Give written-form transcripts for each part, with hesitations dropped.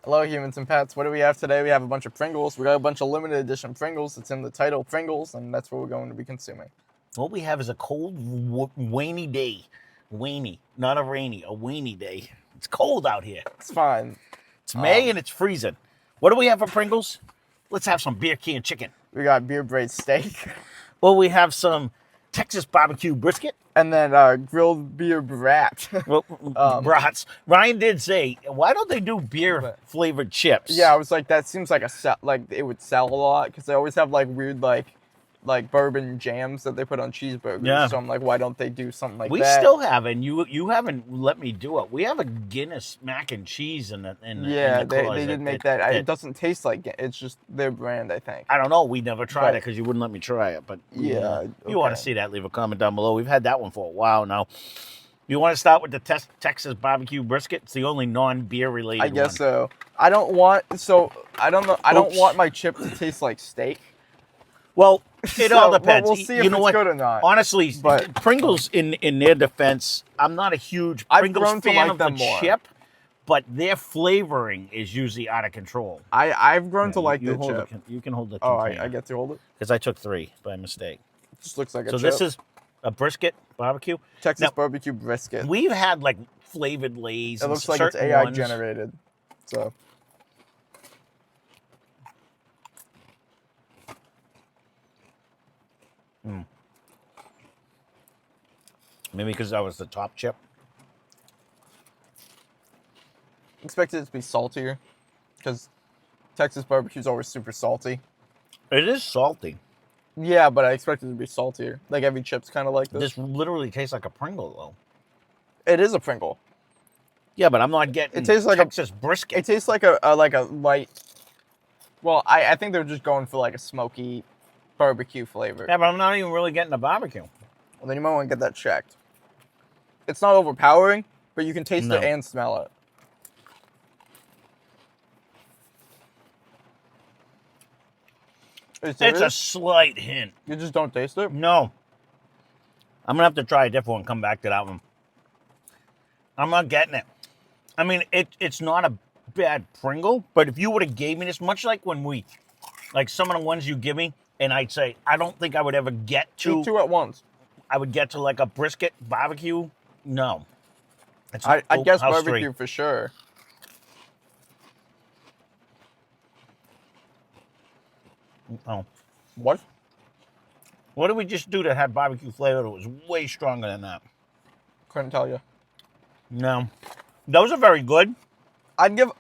Hello, humans and pets. What do we have today? We have a bunch of Pringles. We got a bunch of limited edition Pringles. It's in the title, Pringles, and that's what we're going to be consuming. What we have is a cold, rainy day. Rainy, not a rainy, a rainy day. It's cold out here. It's fine. It's May and it's freezing. What do we have for Pringles? Let's have some beer can chicken. We got beer braised steak. Well, we have some Texas barbecue brisket. And then grilled beer brat. Well, brats. Ryan did say, why don't they do beer flavored chips? Yeah, I was like, that seems like it would sell a lot because they always have like weird like bourbon jams that they put on cheeseburgers. Yeah. So I'm like, why don't they do something like that? We still have, and you haven't let me do it. We have a Guinness mac and cheese in the they did make that. It doesn't taste like it. It's just their brand, I think. I don't know. We never tried it because you wouldn't let me try it. But yeah, if you want to see that, leave a comment down below. We've had that one for a while now. You want to start with the Texas barbecue brisket? It's the only non-beer related. I guess so. I don't want my chip to taste like steak. Well, it all depends. We'll see if it's good or not. Honestly, but Pringles, in their defense, I'm not a huge Pringles fan of the chip, but their flavoring is usually out of control. I've grown to like the chip. You can hold the container. Oh, I get to hold it? Because I took 3 by mistake. It just looks like a chip. So this is a brisket barbecue. Texas barbecue brisket. We've had like flavored Lays. It looks like it's AI generated. So. Maybe because that was the top chip. Expected it to be saltier because Texas barbecue is always super salty. It is salty. Yeah, but I expected it to be saltier. Like every chip's kind of like this. This literally tastes like a Pringle, though. It is a Pringle. Yeah, but I'm not getting it tastes like Texas brisket. It tastes like a light. Well, I think they're just going for like a smoky barbecue flavor. Yeah, but I'm not even really getting the barbecue. Well, then you might want to get that checked. It's not overpowering, but you can taste it and smell it. It's a slight hint. You just don't taste it? No. I'm going to have to try a different one, come back to that one. I'm not getting it. I mean, it's not a bad Pringle, but if you would have gave me this, much like when like some of the ones you give me, and I'd say, I don't think I would ever get to... Eat 2 at once. I would get to like a brisket barbecue. No. I guess barbecue for sure. Oh. What? What did we just do that had barbecue flavor that was way stronger than that? Couldn't tell you. No. Those are very good. I'd give...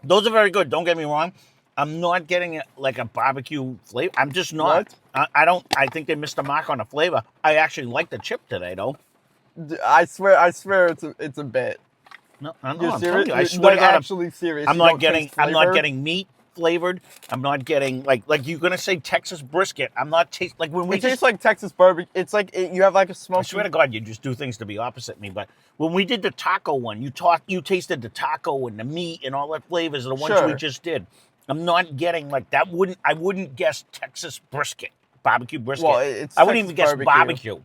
Those are very good. Don't get me wrong. I'm not getting it like a barbecue flavor. I'm just not. I think they missed the mark on the flavor. I actually like the chip today, though. I swear it's a bit. No, I'm serious? you, I swear to God, actually serious. I'm not getting meat flavored. I'm not getting like you're gonna say Texas brisket. I'm not like when we It tastes like Texas barbecue. It's like you have like a smoke. I swear to God, you just do things to be opposite me. But when we did the taco one, you tasted the taco and the meat and all that flavors of the ones we just did. I'm not getting like that. I wouldn't guess Texas brisket, barbecue brisket. Well, I wouldn't even guess barbecue.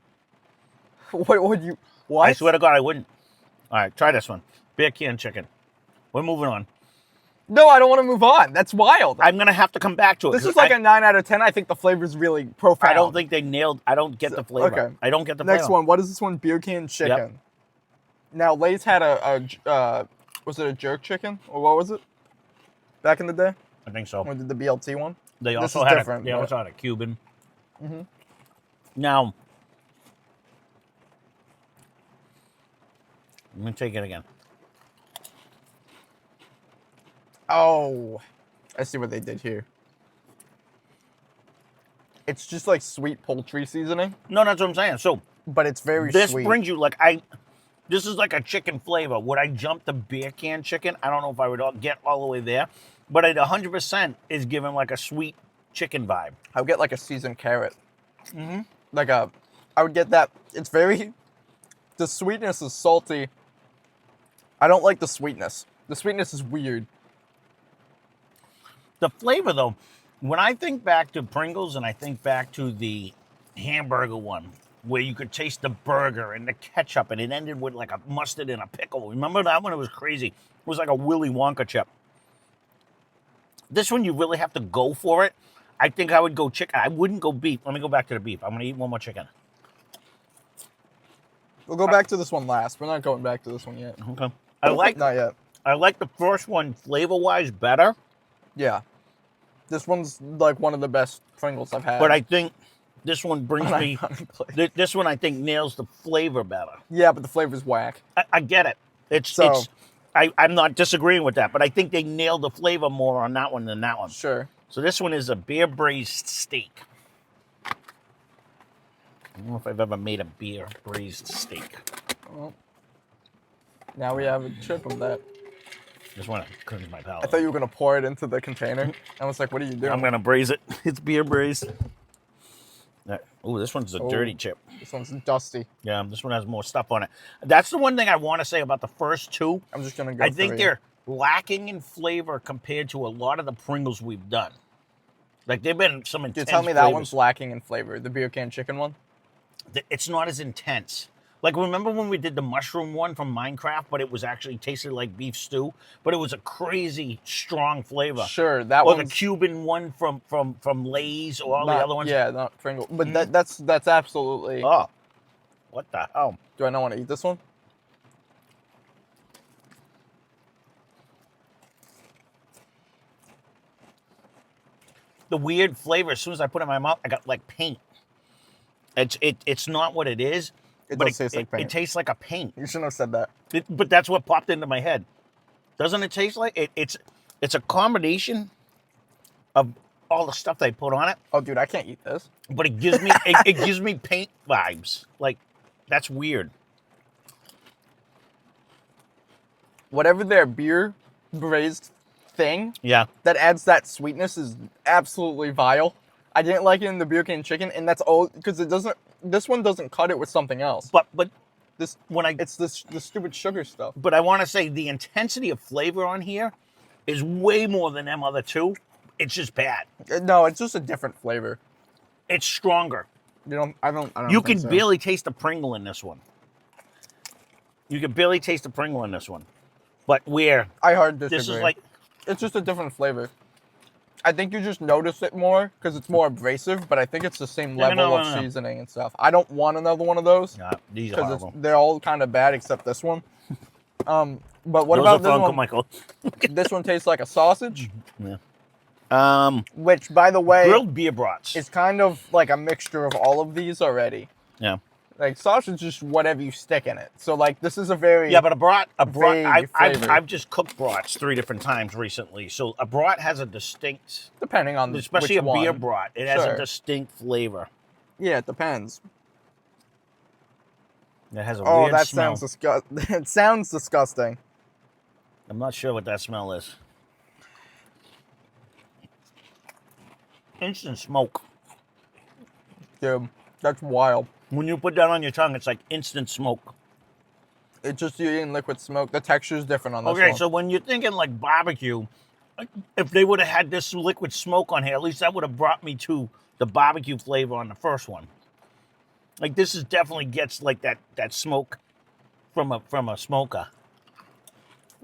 What would you? What? I swear to God, I wouldn't. All right, try this one. Beer can chicken. We're moving on. No, I don't want to move on. That's wild. I'm gonna have to come back to it. This is like a 9 out of 10. I think the flavor is really profound. I don't think they nailed. I don't get the flavor. Okay. I don't get the flavor. Next one. What is this one? Beer can chicken. Yep. Now, Lay's had was it a jerk chicken or what was it? Back in the day. I think so. Or did the BLT one? They also had a Cuban. Mm-hmm. Now, let me take it again. Oh, I see what they did here. It's just like sweet poultry seasoning. No, that's what I'm saying. So, but it's very sweet. This brings you this is like a chicken flavor. Would I jump to beer can chicken? I don't know if I would get all the way there, but it 100% is giving like a sweet chicken vibe. I would get like a seasoned carrot. Mm-hmm. I would get that. It's very, the sweetness is salty. I don't like the sweetness. The sweetness is weird. The flavor, though, when I think back to Pringles and I think back to the hamburger one, where you could taste the burger and the ketchup, and it ended with like a mustard and a pickle. Remember that one? It was crazy. It was like a Willy Wonka chip. This one, you really have to go for it. I think I would go chicken. I wouldn't go beef. Let me go back to the beef. I'm going to eat one more chicken. We'll go back to this one last. We're not going back to this one yet. Okay. Not yet. I like the first one flavor-wise better. Yeah. This one's like one of the best Pringles I've had. But I think this one brings me... This one, I think, nails the flavor better. Yeah, but the flavor's whack. I get it. I'm not disagreeing with that, but I think they nailed the flavor more on that one than that one. Sure. So this one is a beer braised steak. I don't know if I've ever made a beer braised steak. Well, now we have a chip of that. Just want to cleanse my palate. I thought you were going to pour it into the container. I was like, what are you doing? I'm going to braise it. It's beer braised. Oh, this one's a dirty chip. This one's dusty. Yeah, this one has more stuff on it. That's the one thing I want to say about the first two. I'm just going to go I think they're lacking in flavor compared to a lot of the Pringles we've done. Like, they've been some intense You tell me flavors. that one's lacking in flavor, the beer can chicken one? It's not as intense. Like, remember when we did the mushroom one from Minecraft, but it was actually tasted like beef stew? But it was a crazy strong flavor. Sure, that one. Or one's... the Cuban one from Lay's or all the other ones. Yeah, not Pringles. But that's absolutely... Oh, what the hell? Do I not want to eat this one? The weird flavor, as soon as I put it in my mouth, I got like paint. It's not what it is. It does taste like paint. It tastes like a paint. You shouldn't have said that. But that's what popped into my head. Doesn't it taste like it? It's a combination of all the stuff they put on it. Oh, dude, I can't eat this. But it gives me it gives me paint vibes. Like, that's weird. Whatever their beer braised thing, Yeah, that adds that sweetness is absolutely vile. I didn't like it in the beer can chicken, and that's all because it doesn't. This one doesn't cut it with something else. but This when I it's the stupid sugar stuff. but I want to say the intensity of flavor on here is way more than them other two. It's just bad. No, it's just a different flavor. It's stronger. You know, I don't. You think can so. barely taste the Pringle in this one. You can barely taste the Pringle in this one. But where I hard disagree. this is like, It's just a different flavor. I think you just notice it more because it's more abrasive, but I think it's the same level of seasoning and stuff. I don't want another one of those nah, these are because horrible. they're all kind of bad except this one. But what Those about are this for Uncle one? Michael. This one tastes like a sausage, Yeah. which, by the way, Grilled beer brats. is kind of like a mixture of all of these already. Yeah. Like sausage is just whatever you stick in it. So like this is a very Yeah, but a brat. vague flavor. I've just cooked brats 3 different times recently. So a brat has a distinct, depending on especially which a beer one. brat. It has Sure. a distinct flavor. Yeah, it depends. It has a Oh, weird that smell. sounds disgusting. It sounds disgusting. I'm not sure what that smell is. Instant smoke. Dude, that's wild. When you put that on your tongue, it's like instant smoke. It's just you eating liquid smoke. The texture's different on this Okay, one. so when you're thinking like barbecue, if they would have had this liquid smoke on here, at least that would have brought me to the barbecue flavor on the first one. Like this is definitely gets like that smoke from a smoker.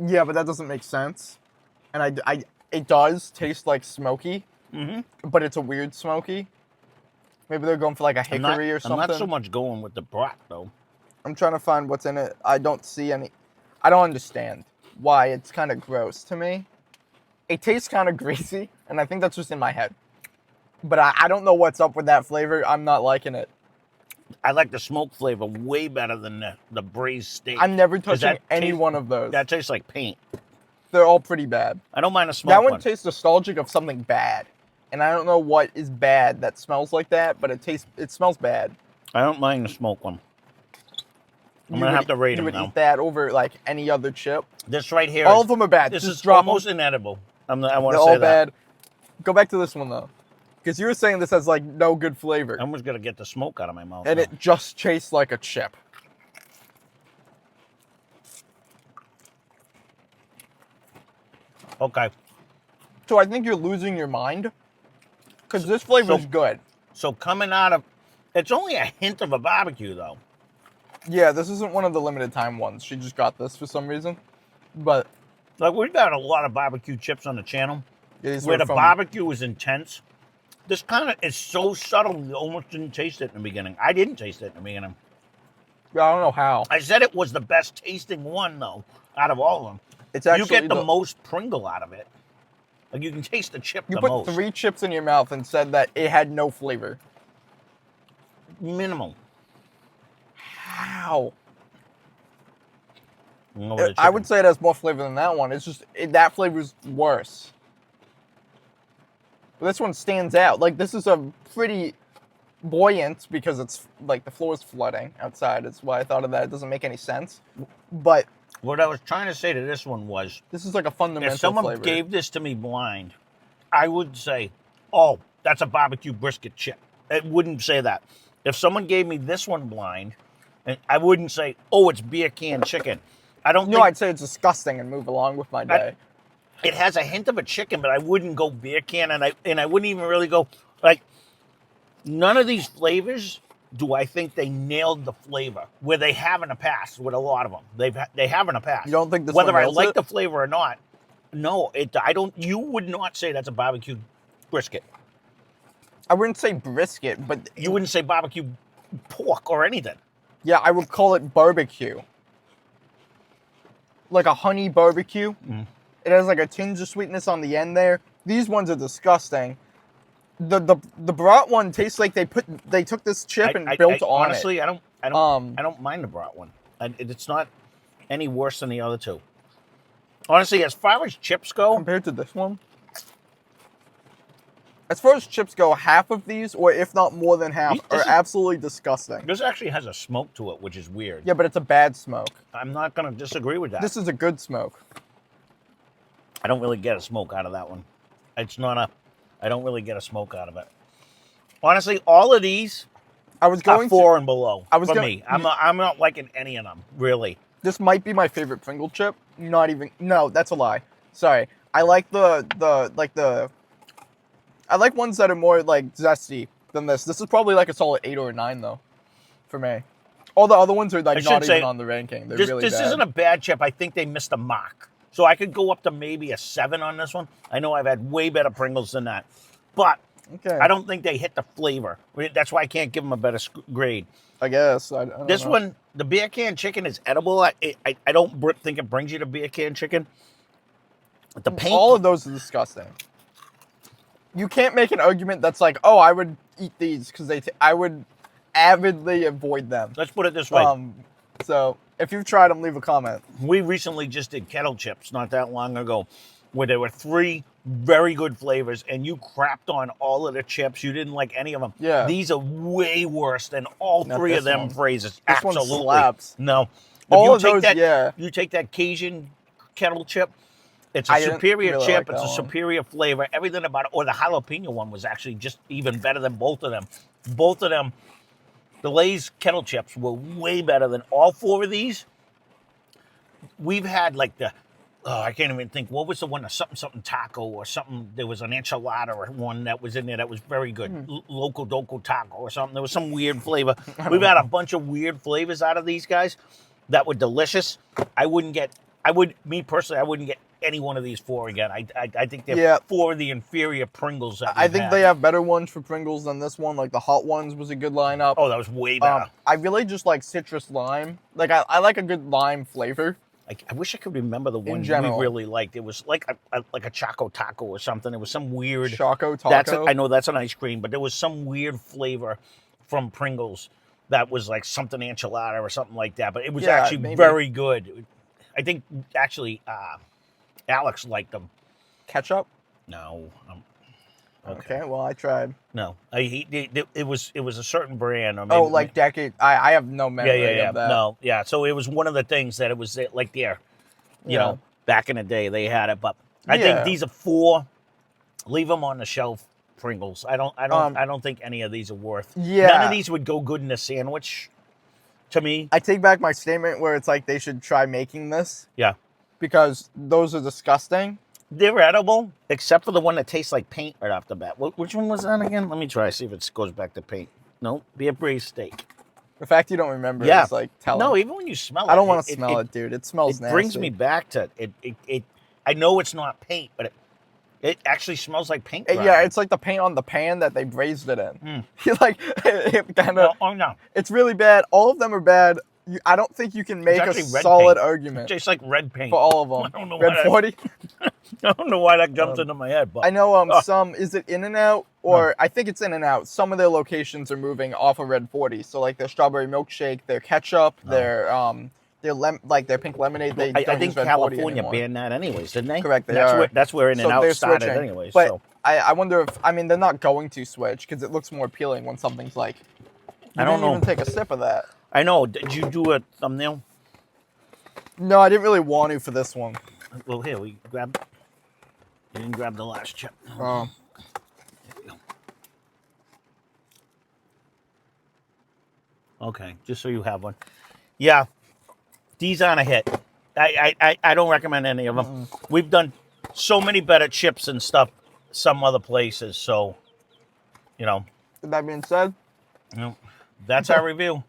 Yeah, but that doesn't make sense. And it does taste like smoky, but it's a weird smoky. Maybe they're going for like a hickory or something. I'm not so much going with the brat though. I'm trying to find what's in it. I don't see any. I don't understand why it's kind of gross to me. It tastes kind of greasy, and I think that's just in my head. But I don't know what's up with that flavor. I'm not liking it. I like the smoke flavor way better than the braised steak. I'm never touching that any taste- one of those. That tastes like paint. They're all pretty bad. I don't mind a smoke That one one. tastes nostalgic of something bad. And I don't know what is bad that smells like that, but it smells bad. I don't mind the smoke one. I'm You gonna would- have to rate You them would now. eat that over like any other chip. This right here. All of them are bad. This Just is drop almost them. inedible. I want to They're say all that. bad. Go back to this one though, because you were saying this has like no good flavor, I'm just gonna get the smoke out of my mouth. and now. it just tastes like a chip. Okay. So I think you're losing your mind, because this flavor's good. So coming out of It's only a hint of a barbecue, though. Yeah, this isn't one of the limited time ones. She just got this for some reason. But Like, we've got a lot of barbecue chips on the channel these where are the from, barbecue is intense. This kind of is so subtle, you almost didn't taste it in the beginning. I didn't taste it in the beginning. I don't know how. I said it was the best tasting one, though, out of all of them. It's actually you get the most Pringle out of it. Like, you can taste the chip You the put most. 3 chips in your mouth and said that it had no flavor. Minimal. How? I would say it has more flavor than that one. It's just that flavor's worse. But this one stands out. Like, this is a pretty buoyant because it's like the floor is flooding outside. That's why I thought of that. It doesn't make any sense. But what I was trying to say to this one was, this is like a fundamental if someone flavor. gave this to me blind, I would say, oh, that's a barbecue brisket chip. It wouldn't say that. If someone gave me this one blind, I wouldn't say, oh, it's beer can chicken. I don't I'd say it's disgusting and move along with my day. It has a hint of a chicken, but I wouldn't go beer can, and I wouldn't even really go, like, none of these flavors do I think they nailed the flavor where they have in the past with a lot of them. They have in the past. You don't think this whether one I nails like it? the flavor or not? No, I don't. You would not say that's a barbecue brisket. I wouldn't say brisket, but You wouldn't say barbecue pork or anything. yeah, I would call it barbecue. Like a honey barbecue. Mm. It has like a tinge of sweetness on the end there. These ones are disgusting. The brat one tastes like they took this chip and built on honestly, it. I don't mind the brat one. It's not any worse than the other two. Honestly, as far as chips go, Compared to this one. As far as chips go, half of these, or if not more than half, are absolutely disgusting. this actually has a smoke to it, which is weird. Yeah, but it's a bad smoke. I'm not going to disagree with that. This is a good smoke. I don't really get a smoke out of that one. I don't really get a smoke out of it. Honestly, all of these are 4 and below for me. I'm not liking any of them, really. This might be my favorite Pringle chip. No, that's a lie. Sorry. I like I like ones that are more like zesty than this. This is probably like a solid 8 or a 9 though, for me. All the other ones are like not even on the ranking. They're really bad. This isn't a bad chip. I think they missed a mark. So I could go up to maybe a 7 on this one. I know I've had way better Pringles than that. But I don't think they hit the flavor. That's why I can't give them a better grade. I guess. I don't know. One, the beer can chicken is edible. I don't think it brings you to beer can chicken. The paint. All of those are disgusting. You can't make an argument that's like, oh, I would eat these because I would avidly avoid them. Let's put it this way. So if you've tried them, leave a comment. We recently just did kettle chips not that long ago, where there were 3 very good flavors, and you crapped on all of the chips. You didn't like any of them. Yeah. These are way worse than all 3 of them phrases. This Absolutely. one slaps. No. All of those, yeah. You take that Cajun kettle chip. It's a superior chip. It's a superior flavor. Everything about it. Or the jalapeno one was actually just even better than both of them. Both of them, the Lay's kettle chips were way better than all 4 of these. We've had like I can't even think. What was the one? Something taco or something. There was an enchilada or one that was in there that was very good. Loco Doco taco or something. There was some weird flavor. We've had a bunch of weird flavors out of these guys that were delicious. Me personally, I wouldn't get any one of these 4 again. I think they're 4 of the inferior Pringles that I think they have better ones for Pringles than this one. Like the hot ones was a good lineup. Oh, that was way better. I really just like citrus lime. Like I like a good lime flavor. I wish I could remember the one we really liked. It was like a Choco Taco or something. It was some weird Choco Taco. I know that's an ice cream, but there was some weird flavor from Pringles that was like something enchilada or something like that. But it was actually very good. I think actually Alex liked them. Ketchup? No. Okay, well I tried. No, it was a certain brand. Or maybe, like Decade. I have no memory of that. No, yeah. So it was one of the things that it was like there, you know, back in the day they had it. But I think these are 4. Leave them on the shelf, Pringles. I don't think any of these are worth. Yeah. None of these would go good in a sandwich. To me, I take back my statement where it's like they should try making this. Yeah. Because those are disgusting. They're edible, except for the one that tastes like paint right off the bat. Which one was that again? Let me try, see if it goes back to paint. No, beer braised steak. The fact you don't remember Yeah. is like telling. No, even when you smell it, I don't want to smell it, dude. It smells It nasty. brings me back to it. I know it's not paint, but it actually smells like paint. Yeah, it's like the paint on the pan that they braised it in. Mm. Like it kind of. Oh no, it's really bad. All of them are bad. I don't think you can make a solid argument. It tastes like red paint for all of them. I don't know Red 40. I don't know why that jumps into my head, but I know some. Is it In-N-Out or I think it's In-N-Out. Some of their locations are moving off of Red 40. So like their strawberry milkshake, their ketchup, their pink lemonade. They I don't think use Red 40 California anymore. banned that anyways, didn't they? Correct, they are. That's where In-N-Out they're started switching. anyways. But so I wonder if they're not going to switch because it looks more appealing when something's like. I don't know. Even take a sip of that. I know. Did you do a thumbnail? No, I didn't really want to for this one. Well, here we grab. You didn't grab the last chip. Oh. There you go. Okay, just so you have one. Yeah, these aren't a hit. I don't recommend any of them. We've done so many better chips and stuff some other places. So, That being said, that's our review.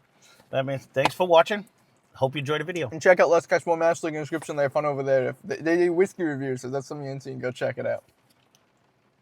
That means thanks for watching. Hope you enjoyed the video. and check out Let's Catch More Match League in the description. They have fun over there. They do whiskey reviews, so if that's something you're into, you can go check it out.